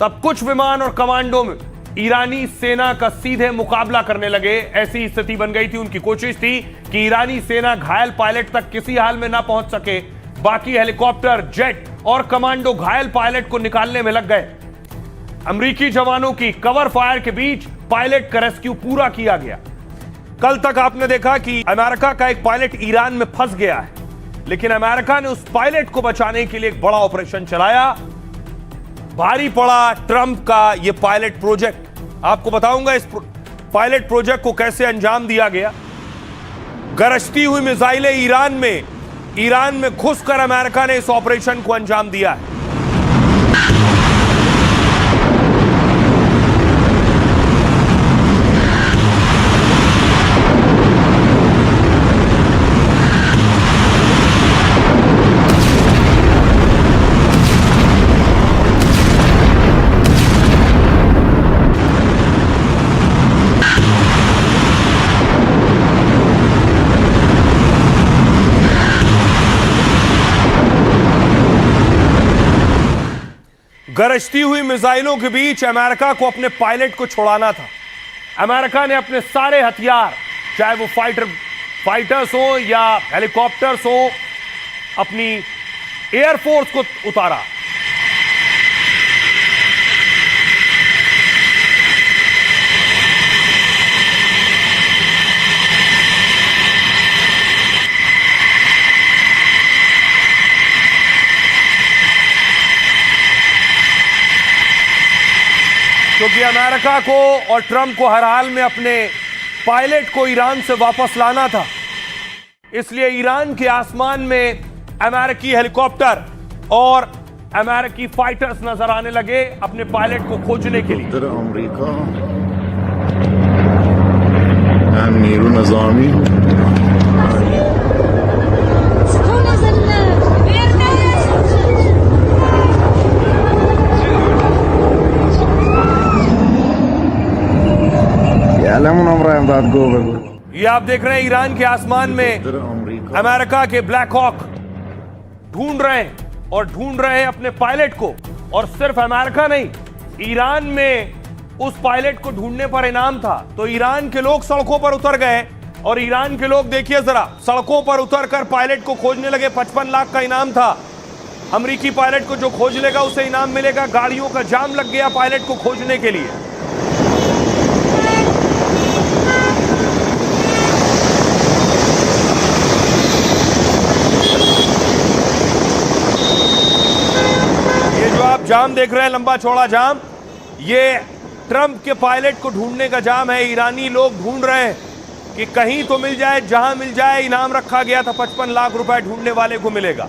तब कुछ विमान और कमांडो में ईरानी सेना का सीधे मुकाबला करने लगे। ऐसी स्थिति बन गई थी। उनकी कोशिश थी कि ईरानी सेना घायल पायलट तक किसी हाल में ना पहुंच सके। बाकी हेलीकॉप्टर, जेट और कमांडो घायल पायलट को निकालने में लग गए। अमेरिकी जवानों की कवर फायर के बीच पायलट का रेस्क्यू पूरा किया गया। कल तक आपने देखा कि अमेरिका का एक पायलट ईरान में फंस गया है, लेकिन अमेरिका ने उस पायलट को बचाने के लिए एक बड़ा ऑपरेशन चलाया। भारी पड़ा ट्रंप का यह पायलट प्रोजेक्ट। आपको बताऊंगा इस पायलट प्रोजेक्ट को कैसे अंजाम दिया गया। गरजती हुई मिसाइलें ईरान में घुसकर अमेरिका ने इस ऑपरेशन को अंजाम दिया है। गरजती हुई मिसाइलों के बीच अमेरिका को अपने पायलट को छुड़ाना था। अमेरिका ने अपने सारे हथियार, चाहे वो फाइटर्स हो या हेलीकॉप्टर्स हो, अपनी एयरफोर्स को उतारा। क्योंकि अमेरिका को और ट्रंप को हर हाल में अपने पायलट को ईरान से वापस लाना था। इसलिए ईरान के आसमान में अमेरिकी हेलीकॉप्टर और अमेरिकी फाइटर्स नजर आने लगे अपने पायलट को खोजने के लिए। अमेरिका नीरू नज़ामी ये आप देख रहे हैं ईरान के आसमान में अमेरिका के ब्लैक हॉक ढूंढ रहे हैं अपने पायलट को। और सिर्फ अमेरिका नहीं, ईरान में उस पायलट को ढूंढने पर इनाम था। तो ईरान के लोग सड़कों पर उतर गए और ईरान के लोग देखिए जरा, सड़कों पर उतरकर पायलट को खोजने लगे। 55 लाख का इनाम था। अमेरिकी पायलट को जो खोज लेगा उसे इनाम मिलेगा। गाड़ियों का जाम लग गया पायलट को खोजने के लिए। जाम देख रहे हैं, लंबा चौड़ा जाम, ये ट्रंप के पायलट को ढूंढने का जाम है। ईरानी लोग ढूंढ रहे हैं कि कहीं तो मिल जाए, जहां मिल जाए। इनाम रखा गया था 55 लाख रुपए ढूंढने वाले को मिलेगा।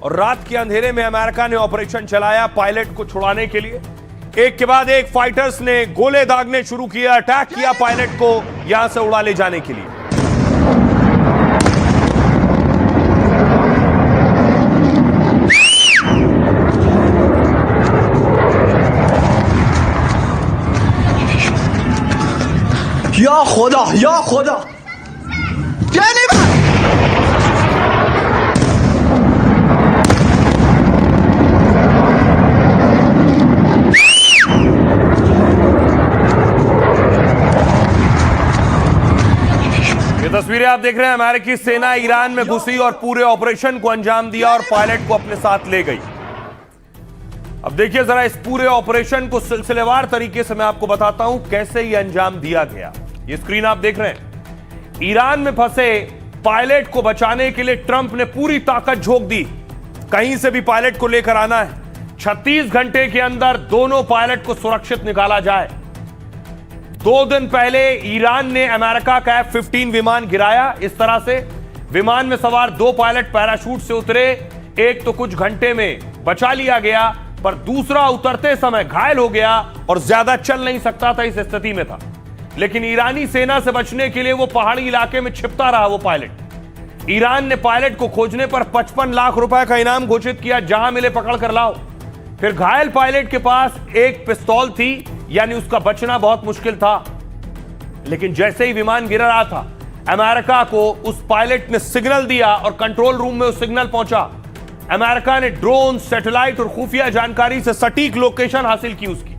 और रात के अंधेरे में अमेरिका ने ऑपरेशन चलाया पायलट को छुड़ाने के लिए। एक के बाद एक फाइटर्स ने गोले दागने शुरू किया, अटैक किया पायलट को यहां से उड़ा ले जाने के लिए। या खुदा ये तस्वीरें आप देख रहे हैं, अमेरिकी सेना ईरान में घुसी और पूरे ऑपरेशन को अंजाम दिया और पायलट को अपने साथ ले गई। अब देखिए जरा इस पूरे ऑपरेशन को सिलसिलेवार तरीके से मैं आपको बताता हूं कैसे ये अंजाम दिया गया। ये स्क्रीन आप देख रहे हैं। ईरान में फंसे पायलट को बचाने के लिए ट्रंप ने पूरी ताकत झोंक दी। कहीं से भी पायलट को लेकर आना है। 36 घंटे के अंदर दोनों पायलट को सुरक्षित निकाला जाए। 2 दिन पहले ईरान ने अमेरिका का F-15 विमान गिराया। इस तरह से विमान में सवार 2 पायलट पैराशूट से उतरे। एक तो कुछ घंटे में बचा लिया गया, पर दूसरा उतरते समय घायल हो गया और ज्यादा चल नहीं सकता था, इस स्थिति में था। लेकिन ईरानी सेना से बचने के लिए वो पहाड़ी इलाके में छिपता रहा वो पायलट। ईरान ने पायलट को खोजने पर 55 लाख रुपए का इनाम घोषित किया, जहां मिले पकड़ कर लाओ। फिर घायल पायलट के पास एक पिस्तौल थी, यानी उसका बचना बहुत मुश्किल था। लेकिन जैसे ही विमान गिर रहा था, अमेरिका को उस पायलट ने सिग्नल दिया और कंट्रोल रूम में उस सिग्नल पहुंचा। अमेरिका ने ड्रोन, सैटेलाइट और खुफिया जानकारी से सटीक लोकेशन हासिल की उसकी,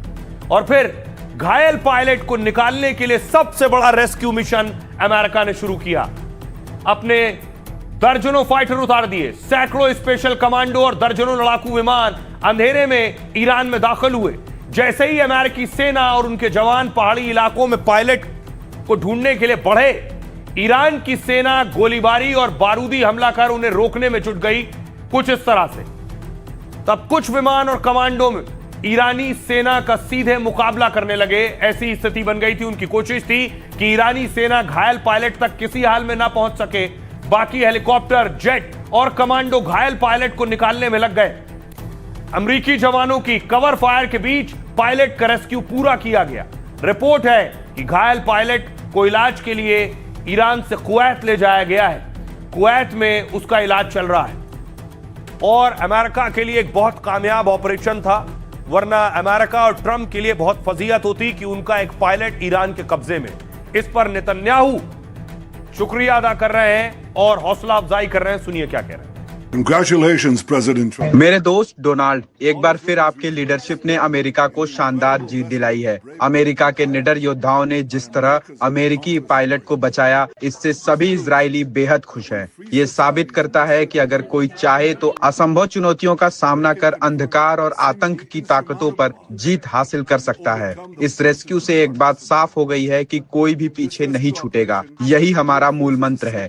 और फिर घायल पायलट को निकालने के लिए सबसे बड़ा रेस्क्यू मिशन अमेरिका ने शुरू किया। अपने दर्जनों फाइटर उतार दिए, सैकड़ों स्पेशल कमांडो और दर्जनों लड़ाकू विमान अंधेरे में ईरान में दाखिल हुए। जैसे ही अमेरिकी सेना और उनके जवान पहाड़ी इलाकों में पायलट को ढूंढने के लिए बढ़े, ईरान की सेना गोलीबारी और बारूदी हमला कर उन्हें रोकने में जुट गई, कुछ इस तरह से। तब कुछ विमान और कमांडो में ईरानी सेना का सीधे मुकाबला करने लगे। ऐसी स्थिति बन गई थी, उनकी कोशिश थी कि ईरानी सेना घायल पायलट तक किसी हाल में ना पहुंच सके। बाकी हेलीकॉप्टर, जेट और कमांडो घायल पायलट को निकालने में लग गए। अमेरिकी जवानों की कवर फायर के बीच पायलट का रेस्क्यू पूरा किया गया। रिपोर्ट है कि घायल पायलट को इलाज के लिए ईरान से कुवैत ले जाया गया है। कुवैत में उसका इलाज चल रहा है और अमेरिका के लिए एक बहुत कामयाब ऑपरेशन था, वरना अमेरिका और ट्रंप के लिए बहुत फजीहत होती कि उनका एक पायलट ईरान के कब्जे में। इस पर नेतन्याहू शुक्रिया अदा कर रहे हैं और हौसला अफजाई कर रहे हैं। सुनिए क्या कह रहे हैं। Congratulations, President Trump. मेरे दोस्त डोनाल्ड, एक बार फिर आपके लीडरशिप ने अमेरिका को शानदार जीत दिलाई है। अमेरिका के निडर योद्धाओं ने जिस तरह अमेरिकी पायलट को बचाया, इससे सभी इजरायली बेहद खुश हैं। ये साबित करता है कि अगर कोई चाहे तो असंभव चुनौतियों का सामना कर अंधकार और आतंक की ताकतों पर जीत हासिल कर सकता है। इस रेस्क्यू से एक बात साफ हो गई है कि कोई भी पीछे नहीं छूटेगा। यही हमारा मूल मंत्र है,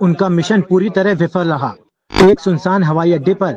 उनका मिशन पूरी तरह विफल रहा। एक सुनसान हवाई अड्डे पर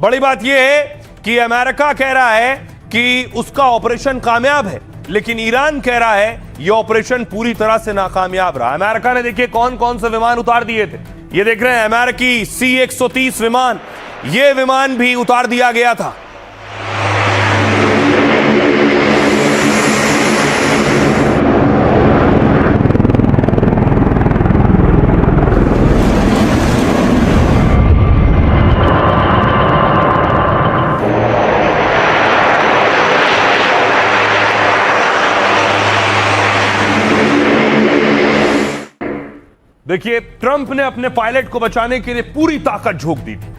बड़ी बात यह है कि अमेरिका कह रहा है कि उसका ऑपरेशन कामयाब है, लेकिन ईरान कह रहा है यह ऑपरेशन पूरी तरह से नाकामयाब रहा। अमेरिका ने देखिए कौन कौन से विमान उतार दिए थे। ये देख रहे हैं अमेरिकी C-130 विमान, यह विमान भी उतार दिया गया था। देखिए, ट्रंप ने अपने पायलट को बचाने के लिए पूरी ताकत झोंक दी थी।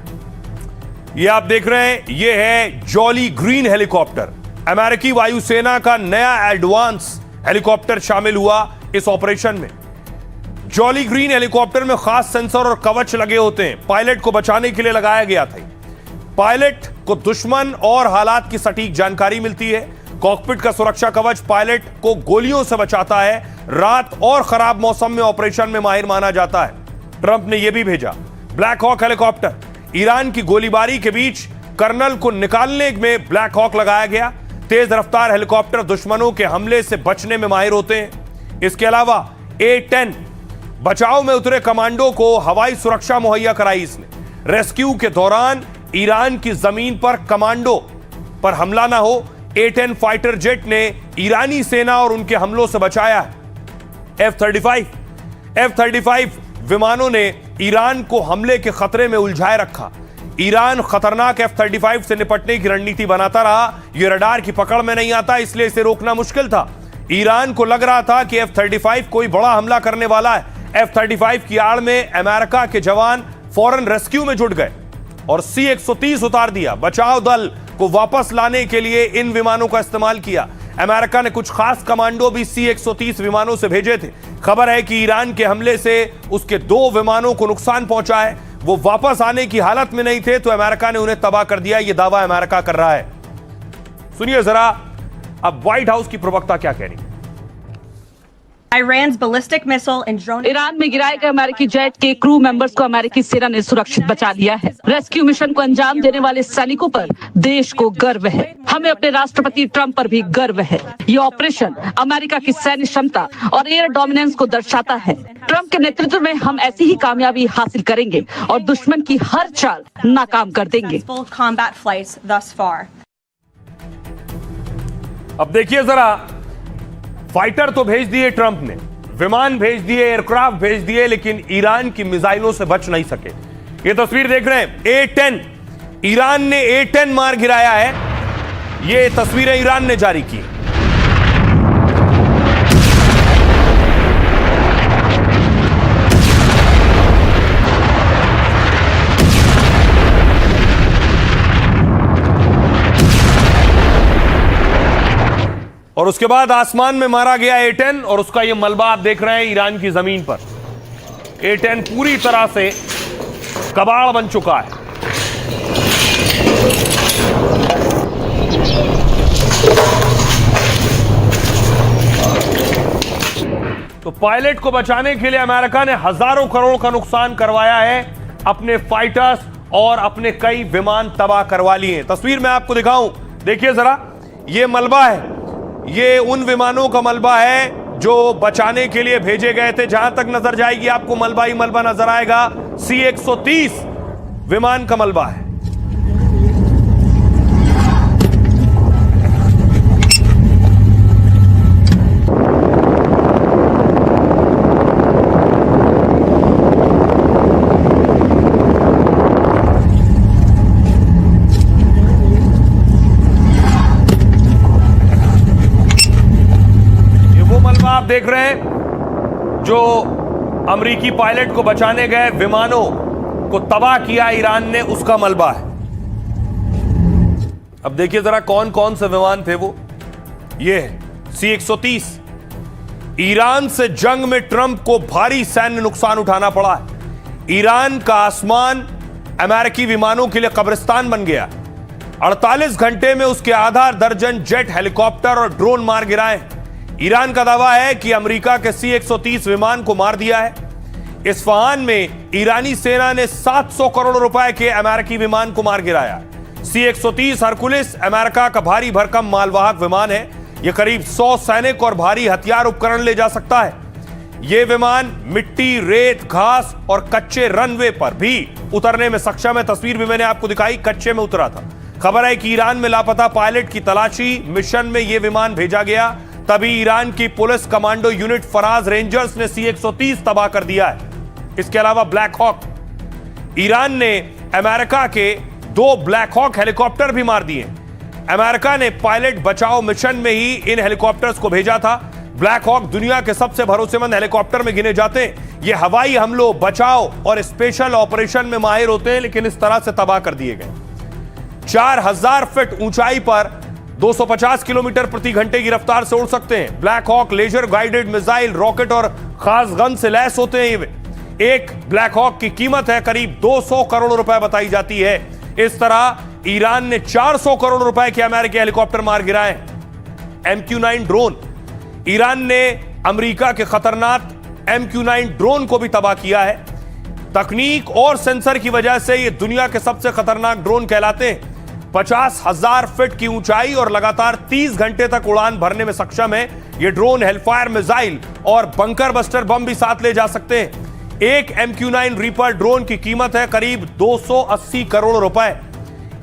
ये आप देख रहे हैं, ये है जॉली ग्रीन हेलीकॉप्टर। अमेरिकी वायुसेना का नया एडवांस हेलीकॉप्टर शामिल हुआ इस ऑपरेशन में। जॉली ग्रीन हेलीकॉप्टर में खास सेंसर और कवच लगे होते हैं, पायलट को बचाने के लिए लगाया गया था। पायलट को दुश्मन और हालात की सटीक जानकारी मिलती है। कॉकपिट का सुरक्षा कवच पायलट को गोलियों से बचाता है। रात और खराब मौसम में ऑपरेशन में माहिर माना जाता है। ट्रंप ने यह भी भेजा ब्लैक हॉक हेलीकॉप्टर। ईरान की गोलीबारी के बीच कर्नल को निकालने में ब्लैक हॉक लगाया गया। तेज रफ्तार हेलीकॉप्टर दुश्मनों के हमले से बचने में माहिर होते हैं। इसके अलावा A-10 बचाव में उतरे कमांडो को हवाई सुरक्षा मुहैया कराई इसने। रेस्क्यू के दौरान ईरान की जमीन पर कमांडो पर हमला ना हो, A-10 फाइटर जेट ने ईरानी सेना और उनके हमलों से बचाया। F-35 विमानों ने ईरान को हमले के खतरे में उलझाए रखा। ईरान खतरनाक F-35 से निपटने की रणनीति बनाता रहा। यह रडार की पकड़ में नहीं आता, इसलिए इसे रोकना मुश्किल था। ईरान को लग रहा था कि F-35 कोई बड़ा हमला करने वाला है। F-35 की आड़ में अमेरिका के जवान फौरन रेस्क्यू में जुट गए और C-130 उतार दिया। बचाव दल को वापस लाने के लिए इन विमानों का इस्तेमाल किया। अमेरिका ने कुछ खास कमांडो भी C-130 विमानों से भेजे थे। खबर है कि ईरान के हमले से उसके 2 विमानों को नुकसान पहुंचा है। वो वापस आने की हालत में नहीं थे, तो अमेरिका ने उन्हें तबाह कर दिया। यह दावा अमेरिका कर रहा है। सुनिए जरा अब व्हाइट हाउस की प्रवक्ता क्या कह रही है। Iran's ballistic missile and drone. Iran में गिराए गए अमेरिकी जेट के क्रू मेंबर्स को अमेरिकी सेना ने सुरक्षित बचा लिया है। रेस्क्यू मिशन को अंजाम देने वाले सैनिकों पर देश को गर्व है। हमें अपने राष्ट्रपति ट्रंप पर भी गर्व है। ये ऑपरेशन अमेरिका की सैन्य क्षमता और एयर डोमिनेंस को दर्शाता है। ट्रंप के नेतृत्व में हम ऐसी ही कामयाबी हासिल करेंगे और दुश्मन की हर चाल नाकाम कर देंगे। Combat flights thus far. अब देखिए जरा, फाइटर तो भेज दिए ट्रंप ने, विमान भेज दिए, एयरक्राफ्ट भेज दिए, लेकिन ईरान की मिसाइलों से बच नहीं सके। ये तस्वीर देख रहे हैं A-10 ईरान ने A-10 मार गिराया है। ये तस्वीरें ईरान ने जारी की। और उसके बाद आसमान में मारा गया A-10 और उसका ये मलबा आप देख रहे हैं ईरान की जमीन पर। A-10 पूरी तरह से कबाड़ बन चुका है। तो पायलट को बचाने के लिए अमेरिका ने हजारों करोड़ का नुकसान करवाया है। अपने फाइटर्स और अपने कई विमान तबाह करवा लिए। तस्वीर में आपको दिखाऊं, देखिए जरा, ये मलबा है, ये उन विमानों का मलबा है जो बचाने के लिए भेजे गए थे। जहां तक नजर जाएगी आपको मलबा ही मलबा नजर आएगा। C-130 विमान का मलबा है। आप देख रहे हैं जो अमेरिकी पायलट को बचाने गए विमानों को तबाह किया ईरान ने, उसका मलबा है। अब देखिए जरा कौन कौन से विमान थे वो। ये है C-130। ईरान से जंग में ट्रंप को भारी सैन्य नुकसान उठाना पड़ा है। ईरान का आसमान अमेरिकी विमानों के लिए कब्रिस्तान बन गया। 48 घंटे में उसके आधा दर्जन जेट, हेलीकॉप्टर और ड्रोन मार गिराए। ईरान का दावा है कि अमेरिका के C-130 विमान को मार दिया है। इस्फहान में ईरानी सेना ने 700 करोड़ रुपए के अमेरिकी विमान को मार गिराया। C-130 हरकुलिस अमेरिका का भारी भरकम मालवाहक विमान है। यह करीब 100 सैनिक और भारी हथियार उपकरण ले जा सकता है। यह विमान मिट्टी, रेत, घास और कच्चे रनवे पर भी उतरने में सक्षम है। तस्वीर भी मैंने आपको दिखाई, कच्चे में उतरा था। खबर है कि ईरान में लापता पायलट की तलाशी मिशन में यह विमान भेजा गया। तभी ईरान की police commando unit Faraj rangers ने C-130 तबाह कर दिया है। इसके अलावा ब्लैक हॉक, ईरान ने अमेरिका के 2 ब्लैक हॉक हेलीकॉप्टर भी मार दिए। अमेरिका ने पायलट बचाओ मिशन में ही इन हेलीकॉप्टर्स को भेजा था। ब्लैक हॉक दुनिया के सबसे भरोसेमंद हेलीकॉप्टर में गिने जाते हैं। ये हवाई हमलों, बचाव और स्पेशल ऑपरेशन में माहिर होते हैं, लेकिन इस तरह से तबाह कर दिए गए। 4000 फीट ऊंचाई पर 250 किलोमीटर प्रति घंटे की रफ्तार से उड़ सकते हैं। Black Hawk laser guided missile, rocket और खास गन से लैस होते हैं। एक ब्लैक हॉक की कीमत है करीब 200 करोड़ रुपए बताई जाती है। इस तरह ईरान ने 400 करोड़ रुपए के अमेरिकी हेलीकॉप्टर मार गिराए। MQ-9 ड्रोन, ईरान ने अमेरिका के खतरनाक MQ-9 ड्रोन को भी तबाह किया है। तकनीक और सेंसर की वजह से ये दुनिया के सबसे खतरनाक ड्रोन कहलाते हैं। 50,000 फीट की ऊंचाई और लगातार 30 घंटे तक उड़ान भरने में सक्षम है। ये ड्रोन हेलफायर मिसाइल और बंकर बस्टर बम भी साथ ले जा सकते हैं। एक MQ-9 रीपर ड्रोन की कीमत है करीब 280 करोड़ रुपए।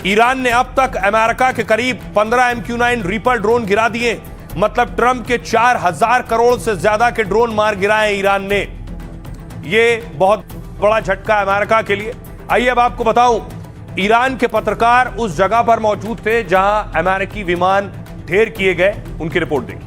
ईरान ने अब तक अमेरिका के करीब 15 MQ-9 रीपर ड्रोन गिरा दिए। मतलब ट्रंप के 4000 करोड़ से ज्यादा के ड्रोन मार गिराए ईरान ने। यह बहुत बड़ा झटका है अमेरिका के लिए। आइए अब आपको बताऊं, ईरान के पत्रकार उस जगह पर मौजूद थे जहां अमेरिकी विमान ढेर किए गए। उनकी रिपोर्ट देखिए।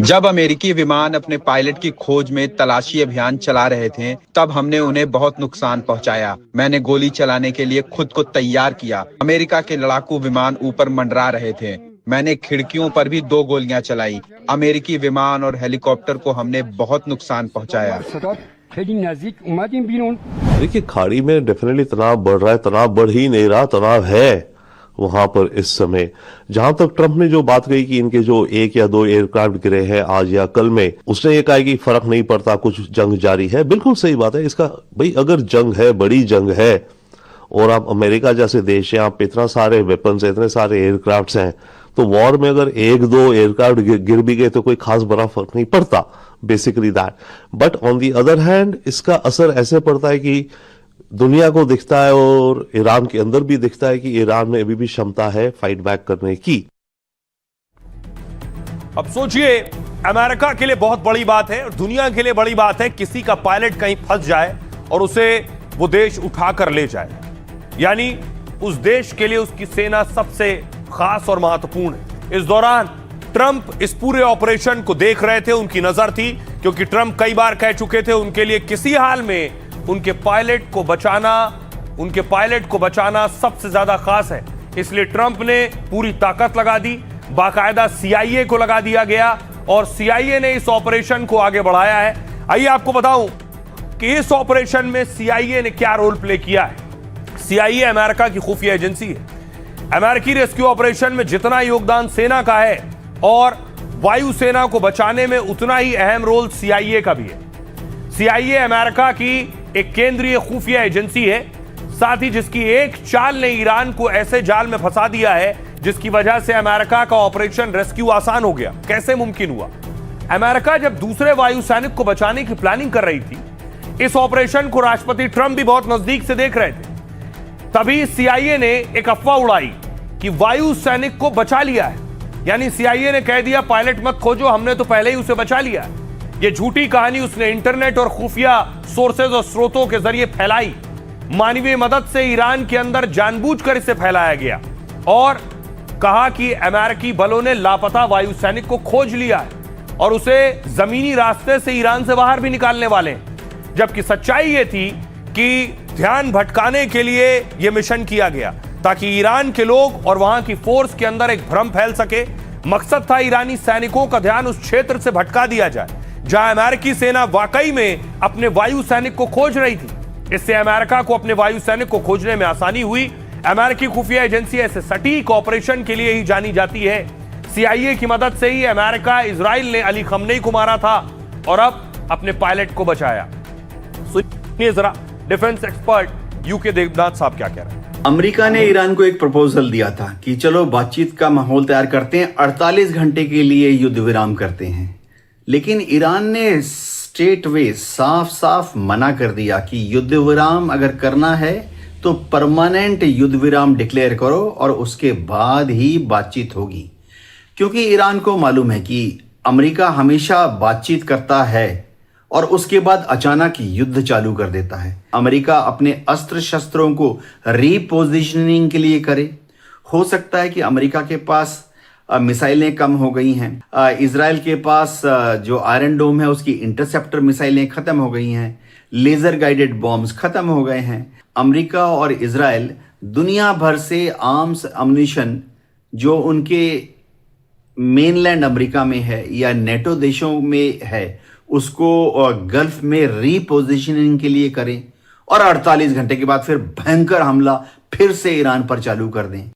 जब अमेरिकी विमान अपने पायलट की खोज में तलाशी अभियान चला रहे थे, तब हमने उन्हें बहुत नुकसान पहुंचाया। मैंने गोली चलाने के लिए खुद को तैयार किया। अमेरिका के लड़ाकू विमान ऊपर मंडरा रहे थे। मैंने खिड़कियों पर भी 2 गोलियां चलाई। अमेरिकी विमान और हेलीकॉप्टर को हमने बहुत नुकसान पहुंचाया। देखिए, खाड़ी में डेफिनेटली तनाव बढ़ रहा है। तनाव बढ़ ही नहीं रहा, तनाव है वहां पर इस समय। जहां तक ट्रंप ने जो बात कही कि इनके जो 1 या 2 एयरक्राफ्ट गिरे हैं आज या कल में, उसने ये कहा कि फर्क नहीं पड़ता, कुछ जंग जारी है। बिल्कुल सही बात है। इसका भाई अगर जंग है, बड़ी जंग है, और आप अमेरिका जैसे देश हैं, आप पे इतना सारे वेपन्स हैं, इतने सारे एयरक्राफ्ट हैं, तो वॉर में अगर 1-2 एयरक्राफ्ट गिर भी गए तो कोई खास बड़ा फर्क नहीं पड़ता। Basically that. But on the other hand इसका असर ऐसे पड़ता है कि दुनिया को दिखता है और ईरान के अंदर भी दिखता है कि ईरान में अभी भी क्षमता है फाइट बैक करने की। अब सोचिए, अमेरिका के लिए बहुत बड़ी बात है और दुनिया के लिए बड़ी बात है किसी का पायलट कहीं फंस जाए और उसे वो देश उठाकर ले जाए। यानी उस देश के लिए उसकी सेना सबसे खास और महत्वपूर्ण है। इस दौरान ट्रंप इस पूरे ऑपरेशन को देख रहे थे, उनकी नजर थी, क्योंकि ट्रंप कई बार कह चुके थे उनके लिए किसी हाल में उनके पायलट को बचाना सबसे ज्यादा खास है। इसलिए ट्रंप ने पूरी ताकत लगा दी, बाकायदा CIA को लगा दिया गया और CIA ने इस ऑपरेशन को आगे बढ़ाया है। आइए आपको बताऊं कि इस ऑपरेशन में CIA ने क्या रोल प्ले किया है। CIA अमेरिका की खुफिया एजेंसी है। अमेरिकी रेस्क्यू ऑपरेशन में जितना योगदान सेना का है और वायुसेना को बचाने में उतना ही अहम रोल CIA का भी है। CIA अमेरिका की एक केंद्रीय खुफिया एजेंसी है, साथ ही जिसकी एक चाल ने ईरान को ऐसे जाल में फंसा दिया है जिसकी वजह से अमेरिका का ऑपरेशन रेस्क्यू आसान हो गया। कैसे मुमकिन हुआ? अमेरिका जब दूसरे वायु सैनिक को बचाने की प्लानिंग कर रही थी, इस ऑपरेशन को राष्ट्रपति ट्रंप भी बहुत नजदीक से देख रहे थे, तभी CIA ने एक अफवाह उड़ाई कि वायु सैनिक को बचा लिया है। यानी CIA ने कह दिया पायलट मत खोजो, हमने तो पहले ही उसे बचा लिया है। यह झूठी कहानी उसने इंटरनेट और खुफिया सोर्सेज और स्रोतों के जरिए फैलाई। मानवीय मदद से ईरान के अंदर जानबूझकर इसे फैलाया गया और कहा कि अमेरिकी बलों ने लापता वायु सैनिक को खोज लिया है और उसे जमीनी रास्ते से ईरान से बाहर भी निकालने वाले हैं। जबकि सच्चाई यह थी कि ध्यान भटकाने के लिए यह मिशन किया गया ताकि ईरान के लोग और वहां की फोर्स के अंदर एक भ्रम फैल सके। मकसद था ईरानी सैनिकों का ध्यान उस क्षेत्र से भटका दिया जाए जहां अमेरिकी सेना वाकई में अपने वायु सैनिक को खोज रही थी। इससे अमेरिका को अपने वायु सैनिक को खोजने में आसानी हुई। अमेरिकी खुफिया एजेंसी ऐसे सटीक ऑपरेशन के लिए ही जानी जाती है। CIA की मदद से ही अमेरिका इजराइल ने अली खमनेई को मारा था और अब अपने पायलट को बचाया। सुनिए जरा डिफेंस एक्सपर्ट यूके देवनाथ साहब क्या कह रहे हैं। अमेरिका ने ईरान को एक प्रपोजल दिया था कि चलो बातचीत का माहौल तैयार करते हैं, 48 घंटे के लिए युद्ध विराम करते हैं। लेकिन ईरान ने स्ट्रेट वे साफ साफ मना कर दिया कि युद्ध विराम अगर करना है तो परमानेंट युद्ध विराम डिक्लेयर करो और उसके बाद ही बातचीत होगी। क्योंकि ईरान को मालूम है कि अमेरिका हमेशा बातचीत करता है और उसके बाद अचानक युद्ध चालू कर देता है। अमेरिका अपने अस्त्र शस्त्रों को रीपोजिशनिंग के लिए करे। हो सकता है कि अमेरिका के पास मिसाइलें कम हो गई हैं, इजराइल के पास जो आयरन डोम है उसकी इंटरसेप्टर मिसाइलें खत्म हो गई हैं, लेजर गाइडेड बॉम्ब्स खत्म हो गए हैं। अमेरिका और इजराइल दुनिया भर से आर्म्स अम्यूनिशन जो उनके मेनलैंड अमेरिका में है या नेटो देशों में है उसको गल्फ में रीपोजिशनिंग के लिए करें और 48 घंटे के बाद फिर भयंकर हमला फिर से ईरान पर चालू कर दें।